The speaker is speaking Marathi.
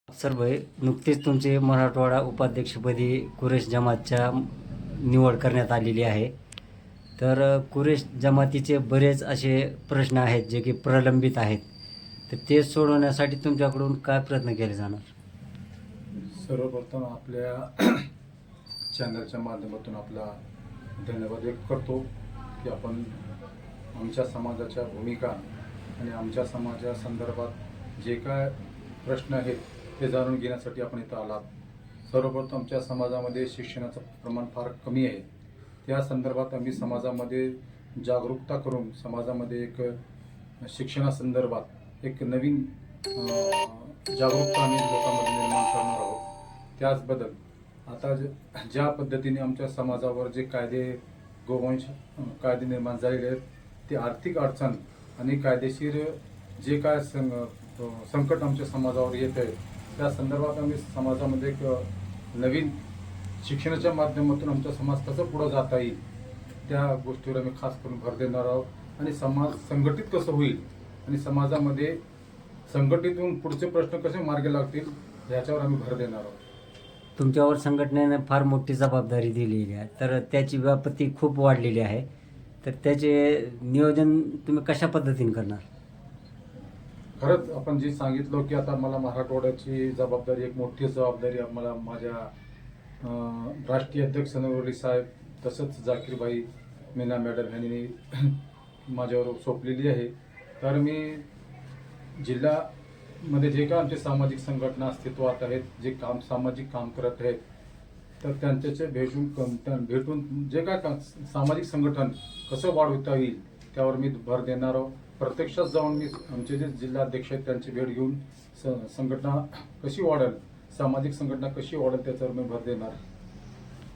सर भाई, नुकतेच तुमचे मराठवाडा उपाध्यक्षपदी कुरेश जमातच्या निवड करण्यात आलेली आहे. तर कुरेश जमातीचे बरेच असे प्रश्न आहेत जे की प्रलंबित आहेत. तर ते सोडवण्यासाठी तुमच्याकडून काय प्रयत्न केले जाणार? सर्वप्रथम आपल्या चॅनलच्या माध्यमातून आपला धन्यवाद व्यक्त करतो की आपण आमच्या समाजाच्या भूमिका आणि आमच्या समाजासंदर्भात जे काय प्रश्न आहेत ते जाणून घेण्यासाठी आपण इथं आलात. सर्वप्रथम आमच्या समाजामध्ये शिक्षणाचं प्रमाण फार कमी आहे. त्या संदर्भात आम्ही समाजामध्ये जागरूकता करून समाजामध्ये एक शिक्षणासंदर्भात एक नवीन जागरूकता आम्ही लोकांमध्ये निर्माण करणार आहोत. त्याचबद्दल आता ज्या पद्धतीने आमच्या समाजावर जे गोवंश कायदे निर्माण झालेले आहेत ते आर्थिक अडचण आणि कायदेशीर जे काय संकट आमच्या समाजावर येत आहे त्या संदर्भात आम्ही समाजामध्ये एक नवीन शिक्षणाच्या माध्यमातून आमचा समाज कसं पुढं जाता येईल त्या गोष्टीवर आम्ही खास करून भर देणार आहोत आणि समाज संघटित कसं होईल आणि समाजामध्ये संघटित होऊन पुढचे प्रश्न कसे मार्गी लागतील ह्याच्यावर आम्ही भर देणार आहोत. तुमच्यावर संघटनेने फार मोठी जबाबदारी दिलेली आहे, तर त्याची व्याप्ती खूप वाढलेली आहे. तर त्याचे नियोजन तुम्ही कशा पद्धतीने करणार? खरंच आपण जे सांगितलं की आता मला मराठवाड्याची जबाबदारी एक मोठी जबाबदारी मला माझ्या राष्ट्रीय अध्यक्ष नवरोली साहेब तसंच जाकीरबाई मीना मॅडम यांनी माझ्यावर सोपलेली आहे. तर मी जिल्ह्यामध्ये जे काय आमचे सामाजिक संघटना अस्तित्वात आहेत जे सामाजिक काम करत आहेत तर त्यांच्याचे भेटून जे काय सामाजिक संघटन कसं वाढवता येईल त्यावर मी भर देणार आहोत. प्रत्यक्षात जाऊन मी आमचे जे जिल्हाध्यक्ष आहेत त्यांची भेट घेऊन संघटना कशी वाढेल, सामाजिक संघटना कशी वाढेल त्याच्यावर मी भर देणार.